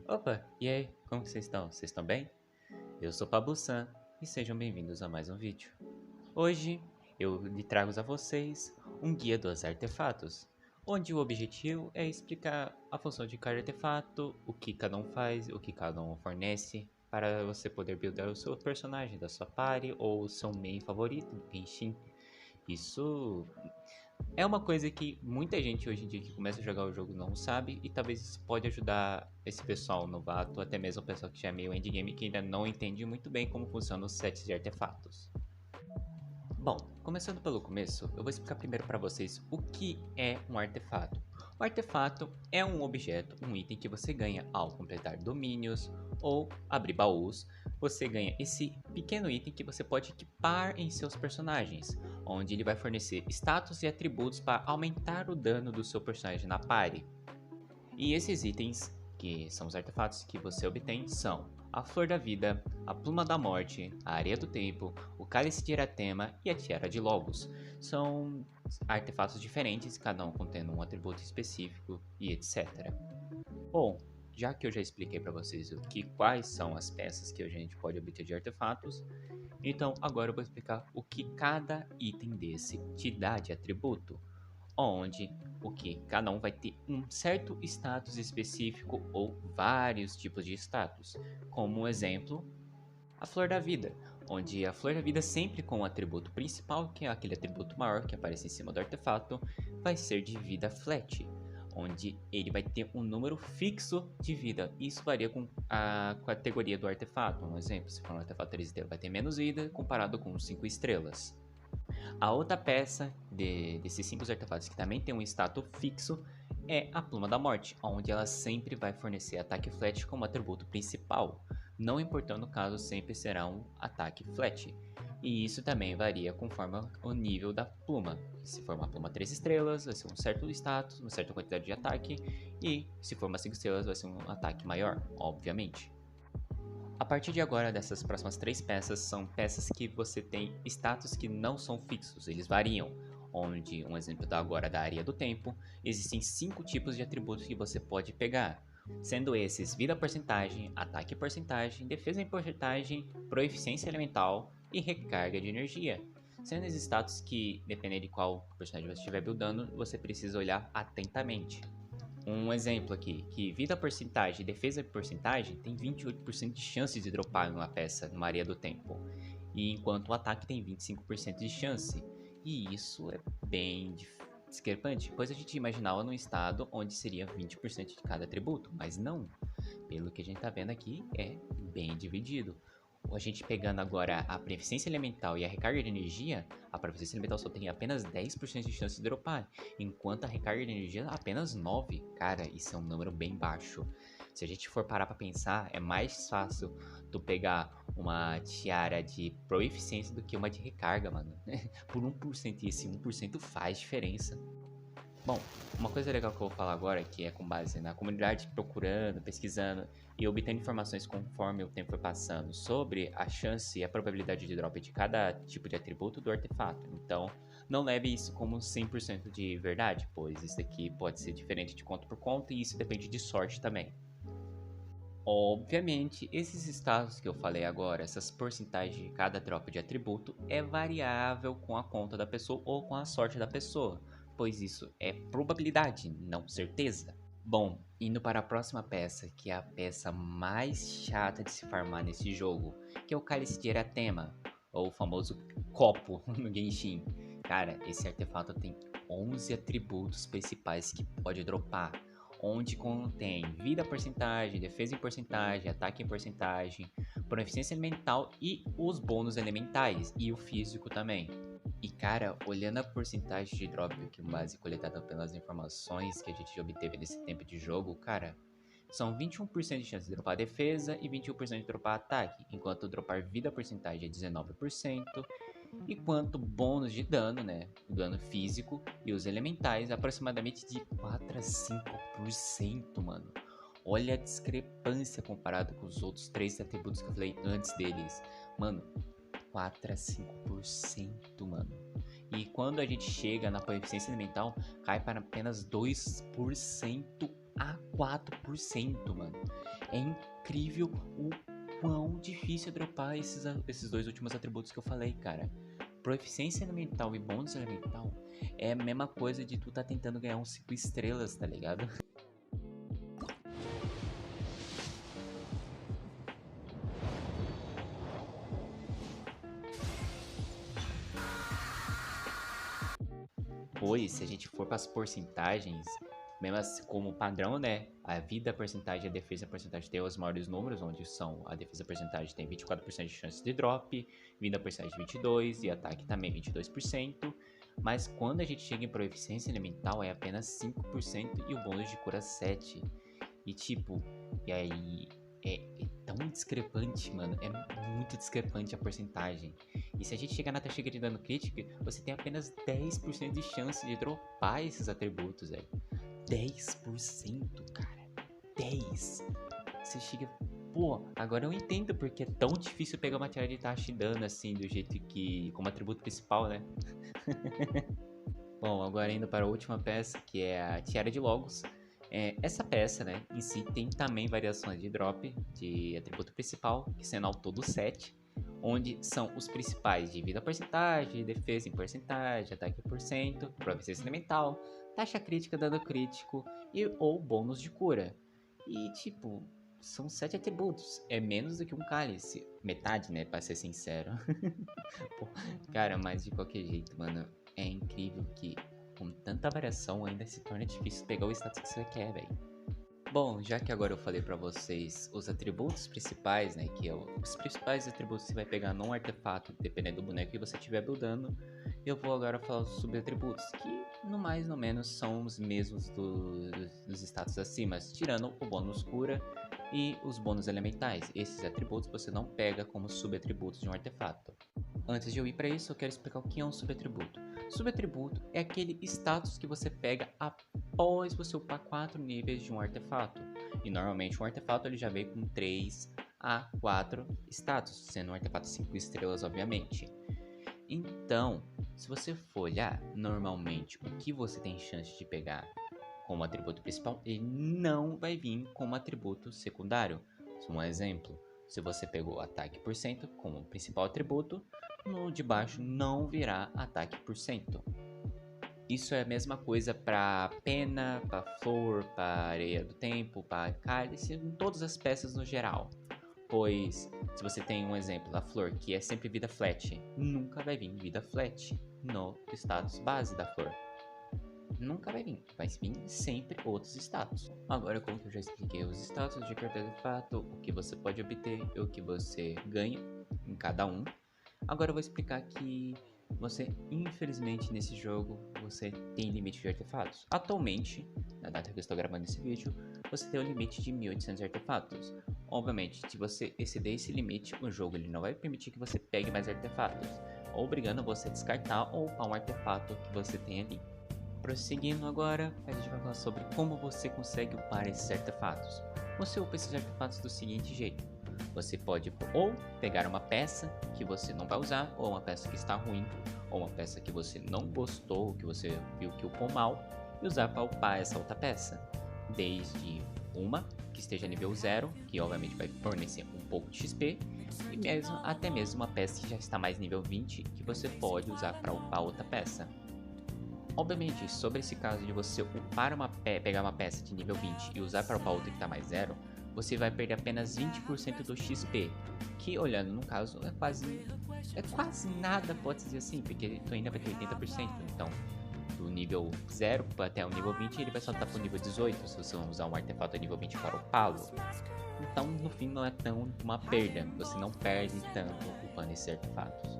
Opa, e aí, como que vocês estão? Vocês estão bem? Eu sou Pablo San e sejam bem-vindos a mais um vídeo. Hoje eu lhe trago a vocês um guia dos artefatos, onde o objetivo é explicar a função de cada artefato, o que cada um faz, o que cada um fornece, para você poder buildar o seu personagem da sua party ou o seu main favorito do Genshin. Isso é uma coisa que muita gente hoje em dia que começa a jogar o jogo não sabe, e talvez isso pode ajudar esse pessoal novato, até mesmo o pessoal que já é meio endgame, que ainda não entende muito bem como funcionam os sets de artefatos. Bom, começando pelo começo, eu vou explicar primeiro para vocês o que é um artefato. O artefato é um objeto, um item que você ganha ao completar domínios ou abrir baús. Você ganha esse pequeno item que você pode equipar em seus personagens, onde ele vai fornecer status e atributos para aumentar o dano do seu personagem na party. E esses itens, que são os artefatos que você obtém, são a Flor da Vida, a Pluma da Morte, a Areia do Tempo, o Cálice de Iratema e a Tiara de Logos. São artefatos diferentes, cada um contendo um atributo específico e etc. Bom, já que eu já expliquei para vocês quais são as peças que a gente pode obter de artefatos, então agora eu vou explicar o que cada item desse te dá de atributo, onde o que cada um vai ter um certo status específico ou vários tipos de status. Como um exemplo, a Flor da Vida, onde a Flor da Vida sempre com o atributo principal, que é aquele atributo maior que aparece em cima do artefato, vai ser de vida flat, onde ele vai ter um número fixo de vida. Isso varia com a categoria do artefato. Um exemplo, se for um artefato 3 estrelas, vai ter menos vida comparado com 5 estrelas. A outra peça desses 5 artefatos que também tem um status fixo é a Pluma da Morte, onde ela sempre vai fornecer ataque flat como atributo principal, não importando o caso, sempre será um ataque flat. E isso também varia conforme o nível da pluma. Se for uma pluma 3 estrelas, vai ser um certo status, uma certa quantidade de ataque, e se for uma 5 estrelas, vai ser um ataque maior, obviamente. A partir de agora, dessas próximas 3 peças são peças que você tem status que não são fixos, eles variam. Onde, um exemplo da agora da Areia do Tempo, existem 5 tipos de atributos que você pode pegar, sendo esses vida porcentagem, ataque porcentagem, defesa em porcentagem, proeficiência elemental e recarga de energia. Sendo esses status que, dependendo de qual personagem você estiver buildando, você precisa olhar atentamente. Um exemplo aqui, que vida porcentagem e defesa porcentagem tem 28% de chance de dropar uma peça numa Areia do Tempo, e enquanto o ataque tem 25% de chance. E isso é bem discrepante, pois a gente imaginava num estado onde seria 20% de cada atributo, mas não. Pelo que a gente tá vendo aqui, é bem dividido. A gente pegando agora a proficiência elemental e a recarga de energia, a proficiência elemental só tem apenas 10% de chance de dropar, enquanto a recarga de energia apenas 9%. Cara, isso é um número bem baixo. Se a gente for parar pra pensar, é mais fácil tu pegar uma tiara de proeficiência do que uma de recarga, mano. Por 1%, e esse 1% faz diferença. Bom, uma coisa legal que eu vou falar agora, que é com base na comunidade procurando, pesquisando e obtendo informações conforme o tempo foi passando sobre a chance e a probabilidade de drop de cada tipo de atributo do artefato. Então, não leve isso como 100% de verdade, pois isso aqui pode ser diferente de conta por conta e isso depende de sorte também. Obviamente, esses status que eu falei agora, essas porcentagens de cada troca de atributo, é variável com a conta da pessoa ou com a sorte da pessoa, pois isso é probabilidade, não certeza. Bom, indo para a próxima peça, que é a peça mais chata de se farmar nesse jogo, que é o Cálice de Iratema, ou o famoso copo no Genshin. Cara, esse artefato tem 11 atributos principais que pode dropar, onde contém vida porcentagem, defesa em porcentagem, ataque em porcentagem, proficiência mental e os bônus elementais, e o físico também. E cara, olhando a porcentagem de drop que base coletada pelas informações que a gente obteve nesse tempo de jogo, cara, são 21% de chance de dropar defesa e 21% de dropar ataque, enquanto dropar vida porcentagem é 19%, enquanto bônus de dano, né, o dano físico e os elementais aproximadamente de 4 a 5%, mano. Olha a discrepância comparado com os outros 3 atributos que eu falei antes deles. Mano, 4 a 5%, mano. E quando a gente chega na proficiência elemental, cai para apenas 2%. a 4%, mano. É incrível o quão difícil é dropar esses dois últimos atributos que eu falei, cara. Proficiência elemental e bônus elemental é a mesma coisa de tu tá tentando ganhar uns 5 estrelas, tá ligado? Pois, se a gente for para as porcentagens, mesmo assim, como padrão, né? A vida porcentagem e a defesa porcentagem tem os maiores números, onde são a defesa porcentagem tem 24% de chance de drop, vida porcentagem 22% e ataque também 22%. Mas quando a gente chega em proficiência elemental é apenas 5% e o bônus de cura 7%. E tipo, e aí é tão discrepante, mano. É muito discrepante a porcentagem. E se a gente chegar na taxa de dano crítico, você tem apenas 10% de chance de dropar esses atributos, velho. 10%, cara. 10%. Você chega. Pô, agora eu entendo porque é tão difícil pegar uma tiara de taxa de dano assim, do jeito que. Como atributo principal, né? Bom, agora indo para a última peça, que é a Tiara de Logos. Essa peça, né, em si tem também variações de drop de atributo principal, que sendo ao todo 7, onde são os principais de vida porcentagem, defesa em porcentagem, ataque por cento, proficiência elemental, taxa crítica, dano crítico e ou bônus de cura. E tipo, são 7 atributos, é menos do que um cálice, metade, né, pra ser sincero. Pô, cara, mas de qualquer jeito, mano, é incrível que com tanta variação ainda se torna difícil pegar o status que você quer, velho. Bom, já que agora eu falei pra vocês os atributos principais, né, que é os principais atributos que você vai pegar num artefato, dependendo do boneco que você estiver buildando, eu vou agora falar os subatributos, que no mais ou menos são os mesmos dos status acima, tirando o bônus cura e os bônus elementais. Esses atributos você não pega como subatributos de um artefato. Antes de eu ir para isso, eu quero explicar o que é um subatributo. Subatributo é aquele status que você pega após você upar 4 níveis de um artefato. E normalmente um artefato ele já veio com 3 a 4 status, sendo um artefato 5 estrelas, obviamente. Então, se você for olhar, normalmente o que você tem chance de pegar como atributo principal, ele não vai vir como atributo secundário. Um exemplo, se você pegou ataque por cento como principal atributo, no de baixo não virá ataque por cento. Isso é a mesma coisa para pena, para flor, para areia do tempo, para cálice, em todas as peças no geral. Pois, se você tem um exemplo da flor que é sempre vida flat, nunca vai vir vida flat no status base da flor. Nunca vai vir sempre outros status. Agora, como eu já expliquei os status de cada artefato, o que você pode obter e o que você ganha em cada um, agora eu vou explicar que você, infelizmente, nesse jogo, você tem limite de artefatos. Atualmente, na data que eu estou gravando esse vídeo, você tem um limite de 1800 artefatos. Obviamente, se você exceder esse limite, o jogo ele não vai permitir que você pegue mais artefatos, obrigando você a descartar ou upar um artefato que você tem ali. Prosseguindo agora, a gente vai falar sobre como você consegue upar esses artefatos. Você upa esses artefatos do seguinte jeito. Você pode ou pegar uma peça que você não vai usar, ou uma peça que está ruim, ou uma peça que você não gostou, que você viu que upou mal, e usar para upar essa outra peça. Desde uma que esteja nível 0, que obviamente vai fornecer um pouco de XP, e até mesmo uma peça que já está mais nível 20, que você pode usar para upar outra peça. Obviamente, sobre esse caso de você pegar uma peça de nível 20 e usar para upar outra que está mais 0, você vai perder apenas 20% do XP, que olhando no caso é quase nada, pode dizer assim, porque tu ainda vai ter 80%, então do nível 0 até o nível 20 ele vai saltar para o nível 18 se você usar um artefato a nível 20 para upá-lo. Então no fim não é tão uma perda, você não perde tanto upando esses artefatos.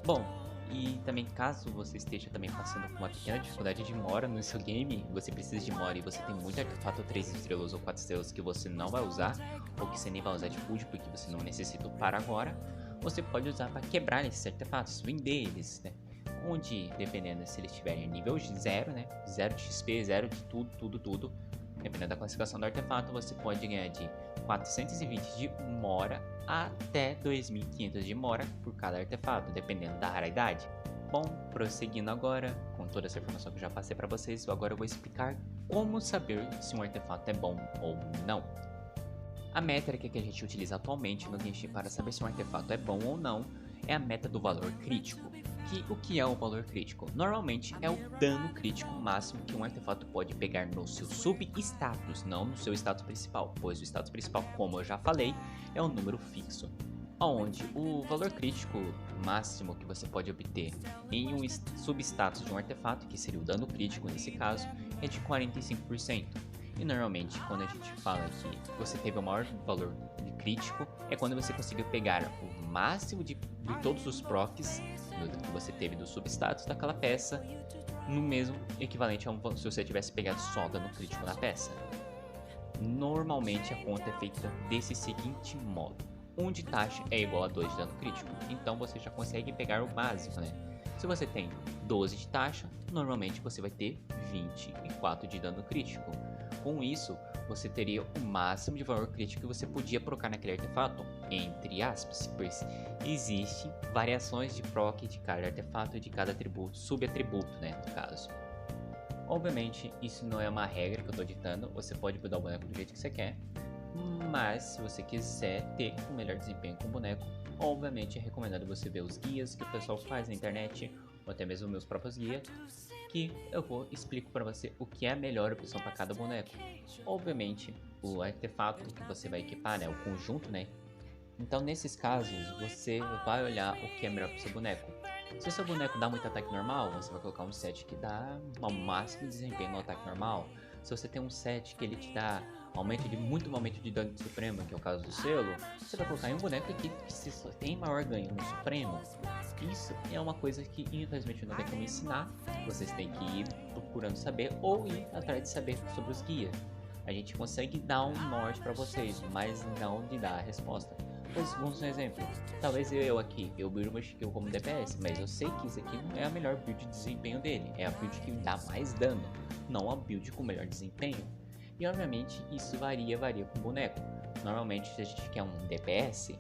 Bom, e também caso você esteja também passando por uma pequena dificuldade de mora no seu game, você precisa de mora e você tem muito artefato 3 estrelas ou 4 estrelas que você não vai usar, ou que você nem vai usar de food porque você não necessita para agora, você pode usar para quebrar esses artefatos, vender eles, né? Onde, dependendo se eles estiverem nível 0, né? 0 de XP, 0 de tudo, dependendo da classificação do artefato, você pode ganhar de 420 de mora até 2500 de mora por cada artefato, dependendo da raridade. Bom, prosseguindo agora, toda essa informação que eu já passei para vocês, agora eu vou explicar como saber se um artefato é bom ou não. A métrica que a gente utiliza atualmente no Genshin para saber se um artefato é bom ou não é a meta do valor crítico. O que é o valor crítico? Normalmente é o dano crítico máximo que um artefato pode pegar no seu sub-status, não no seu status principal, pois o status principal, como eu já falei, é um número fixo. Onde o valor crítico máximo que você pode obter em um substatus de um artefato, que seria o dano crítico nesse caso, é de 45%. E normalmente quando a gente fala que você teve o maior valor de crítico, é quando você conseguiu pegar o máximo de todos os procs que você teve do substatus daquela peça, no mesmo equivalente a se você tivesse pegado só dano crítico na peça. Normalmente a conta é feita desse seguinte modo: 1 de taxa é igual a 2 de dano crítico, então você já consegue pegar o básico, né? Se você tem 12 de taxa, normalmente você vai ter 24 de dano crítico. Com isso, você teria o máximo de valor crítico que você podia procar naquele artefato, entre aspas, pois existem variações de proc de cada artefato e de cada atributo, subatributo, né, no caso. Obviamente, isso não é uma regra que eu estou ditando, você pode mudar o boneco do jeito que você quer, mas se você quiser ter um melhor desempenho com o boneco, obviamente é recomendado você ver os guias que o pessoal faz na internet, ou até mesmo meus próprios guias, que eu explico para você o que é a melhor opção para cada boneco. Obviamente, o artefato que você vai equipar, né, o conjunto, né? Então, nesses casos, você vai olhar o que é melhor para o seu boneco. Se o seu boneco dá muito ataque normal, você vai colocar um set que dá o máximo desempenho no ataque normal. Se você tem um set que ele te dá muito aumento de dano de supremo, que é o caso do selo, você vai colocar em um boneco que tem maior ganho no supremo. Isso é uma coisa que infelizmente não tem como ensinar, vocês têm que ir procurando saber ou ir atrás de saber sobre os guias. A gente consegue dar um norte para vocês, mas não de dar a resposta. Pois, vamos um exemplo, talvez eu build uma skill como DPS, mas eu sei que isso aqui não é a melhor build de desempenho dele, é a build que dá mais dano, não a build com melhor desempenho. E obviamente isso varia com o boneco. Normalmente se a gente quer um DPS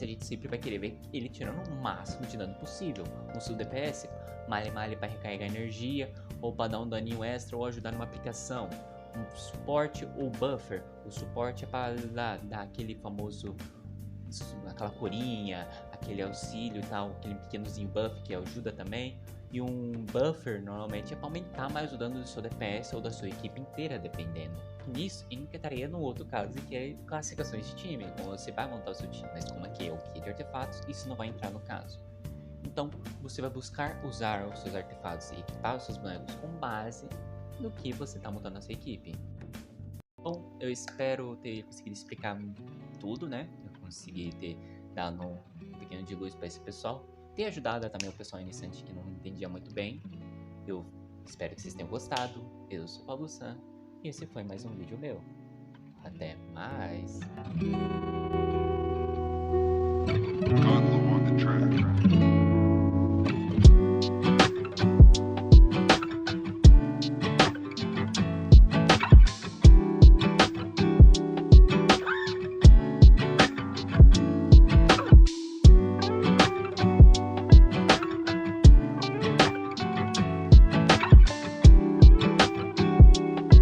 a gente sempre vai querer ver ele tirando o máximo de dano possível. Um seu DPS, male para recarregar energia, ou para dar um daninho extra, ou ajudar numa aplicação. Um suporte ou buffer, o suporte é para dar aquele famoso, aquela corinha, aquele auxílio e tal, aquele pequenozinho buff que ajuda também. E um buffer normalmente é para aumentar mais o dano do seu DPS ou da sua equipe inteira, dependendo. Nisso entraria no outro caso, que é classificações de time, como você vai montar o seu time, mas como aqui é o kit de artefatos, isso não vai entrar no caso. Então você vai buscar usar os seus artefatos e equipar os seus bonecos com base no que você está montando a sua equipe. Bom, eu espero ter conseguido explicar tudo, né? Eu consegui ter dado um pequeno de luz para esse pessoal, ter ajudado também o pessoal iniciante que não entendia muito bem. Eu espero que vocês tenham gostado. Eu sou o Pablo San e esse foi mais um vídeo meu. Até mais!